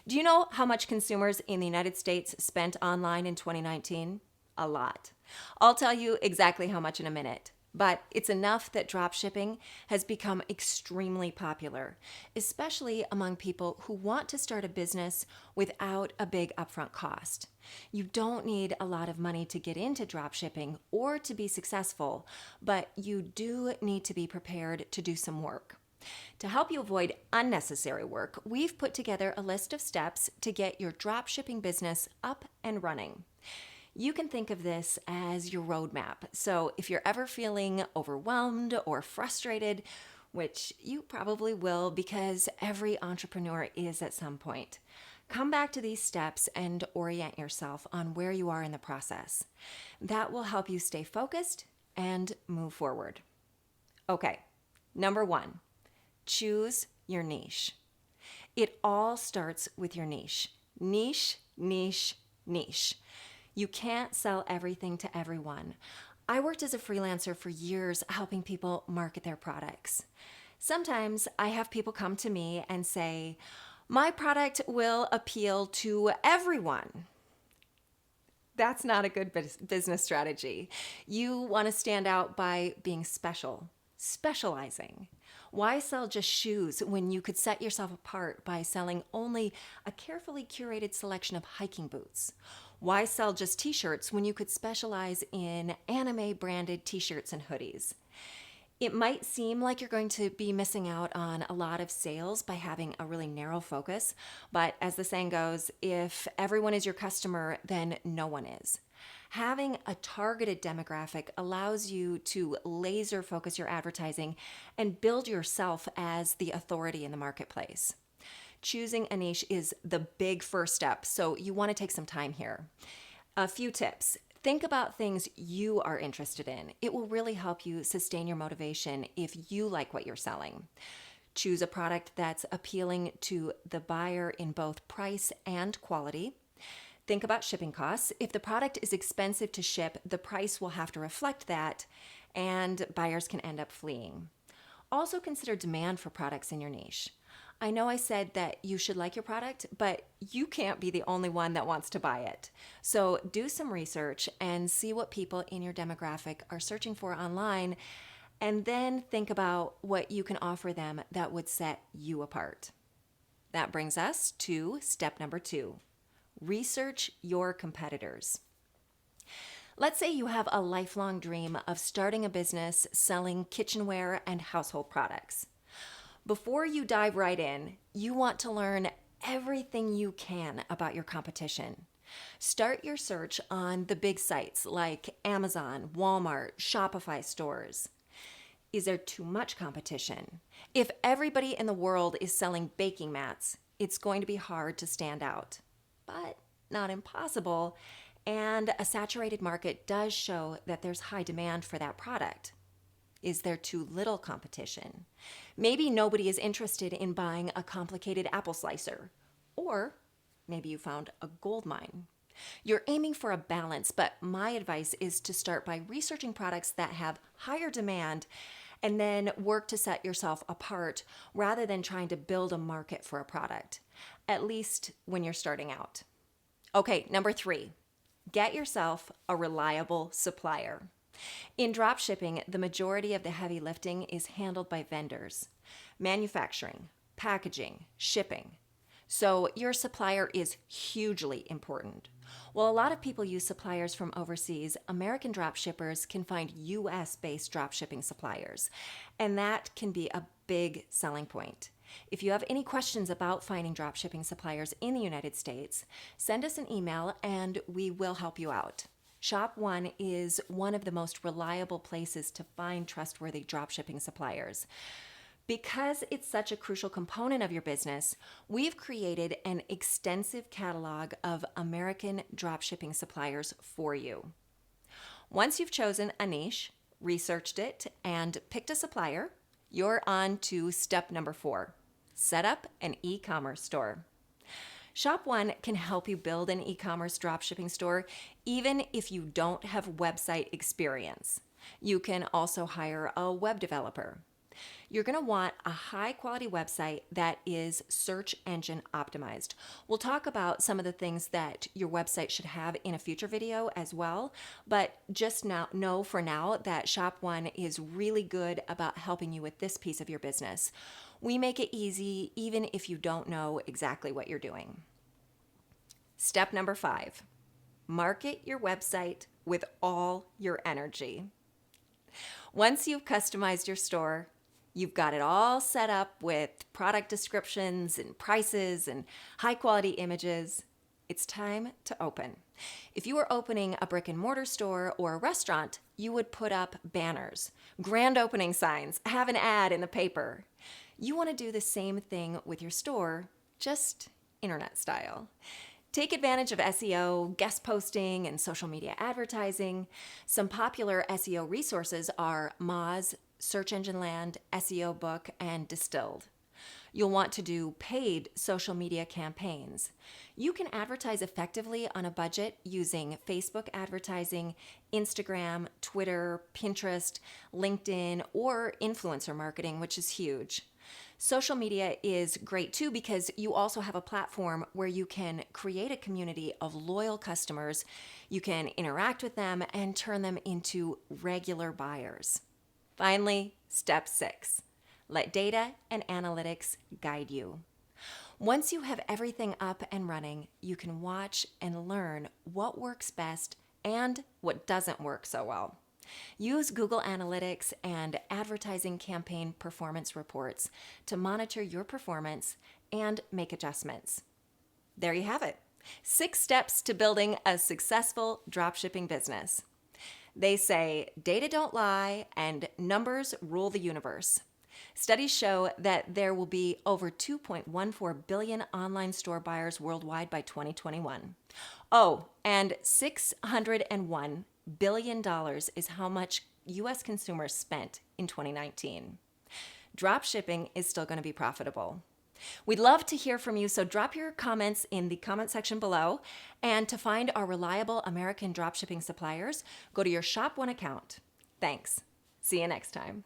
Do you know how much consumers in the United States spent online in 2019? A lot. I'll tell you exactly how much in a minute, but it's enough that dropshipping has become extremely popular, especially among people who want to start a business without a big upfront cost. You don't need a lot of money to get into dropshipping or to be successful, but you do need to be prepared to do some work. To help you avoid unnecessary work, we've put together a list of steps to get your dropshipping business up and running. You can think of this as your roadmap. So if you're ever feeling overwhelmed or frustrated, which you probably will because every entrepreneur is at some point, come back to these steps and orient yourself on where you are in the process. That will help you stay focused and move forward. Okay, number one. Choose your niche. It all starts with your niche. Niche, niche, niche. You can't sell everything to everyone. I worked as a freelancer for years helping people market their products. Sometimes I have people come to me and say, my product will appeal to everyone. That's not a good business strategy. You want to stand out by being special, specializing. Why sell just shoes when you could set yourself apart by selling only a carefully curated selection of hiking boots? Why sell just t-shirts when you could specialize in anime branded t-shirts and hoodies? It might seem like you're going to be missing out on a lot of sales by having a really narrow focus, but as the saying goes, if everyone is your customer, then no one is. Having a targeted demographic allows you to laser focus your advertising and build yourself as the authority in the marketplace. Choosing a niche is the big first step, so you want to take some time here. A few tips. Think about things you are interested in. It will really help you sustain your motivation if you like what you're selling. Choose a product that's appealing to the buyer in both price and quality. Think about shipping costs. If the product is expensive to ship, the price will have to reflect that, and buyers can end up fleeing. Also consider demand for products in your niche. I know I said that you should like your product, but you can't be the only one that wants to buy it. So do some research and see what people in your demographic are searching for online, and then think about what you can offer them that would set you apart. That brings us to step number 2. Research your competitors. Let's say you have a lifelong dream of starting a business selling kitchenware and household products. Before you dive right in, you want to learn everything you can about your competition. Start your search on the big sites like Amazon, Walmart, Shopify stores. Is there too much competition? If everybody in the world is selling baking mats, it's going to be hard to stand out, but not impossible. And a saturated market does show that there's high demand for that product. Is there too little competition? Maybe nobody is interested in buying a complicated apple slicer, or maybe you found a gold mine. You're aiming for a balance, but my advice is to start by researching products that have higher demand and then work to set yourself apart rather than trying to build a market for a product, at least when you're starting out. Okay, number 3, get yourself a reliable supplier. In dropshipping, the majority of the heavy lifting is handled by vendors, manufacturing, packaging, shipping. So your supplier is hugely important. While a lot of people use suppliers from overseas, American dropshippers can find US-based dropshipping suppliers, and that can be a big selling point. If you have any questions about finding dropshipping suppliers in the United States, send us an email and we will help you out. Shop1 is one of the most reliable places to find trustworthy dropshipping suppliers. Because it's such a crucial component of your business, we've created an extensive catalog of American dropshipping suppliers for you. Once you've chosen a niche, researched it, and picked a supplier, you're on to step number 4, set up an e-commerce store. Shop1 can help you build an e-commerce dropshipping store even if you don't have website experience. You can also hire a web developer. You're going to want a high quality website that is search engine optimized. We'll talk about some of the things that your website should have in a future video as well, but just now know for now that Shop1 is really good about helping you with this piece of your business. We make it easy even if you don't know exactly what you're doing. Step number 5, market your website with all your energy. Once you've customized your store, you've got it all set up with product descriptions and prices and high quality images, it's time to open. If you were opening a brick and mortar store or a restaurant, you would put up banners, grand opening signs, have an ad in the paper. You want to do the same thing with your store, just internet style. Take advantage of SEO, guest posting, and social media advertising. Some popular SEO resources are Moz, Search Engine Land, SEO Book, and Distilled. You'll want to do paid social media campaigns. You can advertise effectively on a budget using Facebook advertising, Instagram, Twitter, Pinterest, LinkedIn, or influencer marketing, which is huge. Social media is great too because you also have a platform where you can create a community of loyal customers. You can interact with them and turn them into regular buyers. Finally, step 6, let data and analytics guide you. Once you have everything up and running, you can watch and learn what works best and what doesn't work so well. Use Google Analytics and advertising campaign performance reports to monitor your performance and make adjustments. There you have it. 6 steps to building a successful dropshipping business. They say data don't lie and numbers rule the universe. Studies show that there will be over 2.14 billion online store buyers worldwide by 2021. Oh, and $601 billion is how much U.S. consumers spent in 2019. Dropshipping is still going to be profitable. We'd love to hear from you, so drop your comments in the comment section below. And to find our reliable American dropshipping suppliers, go to your Shop1 account. Thanks. See you next time.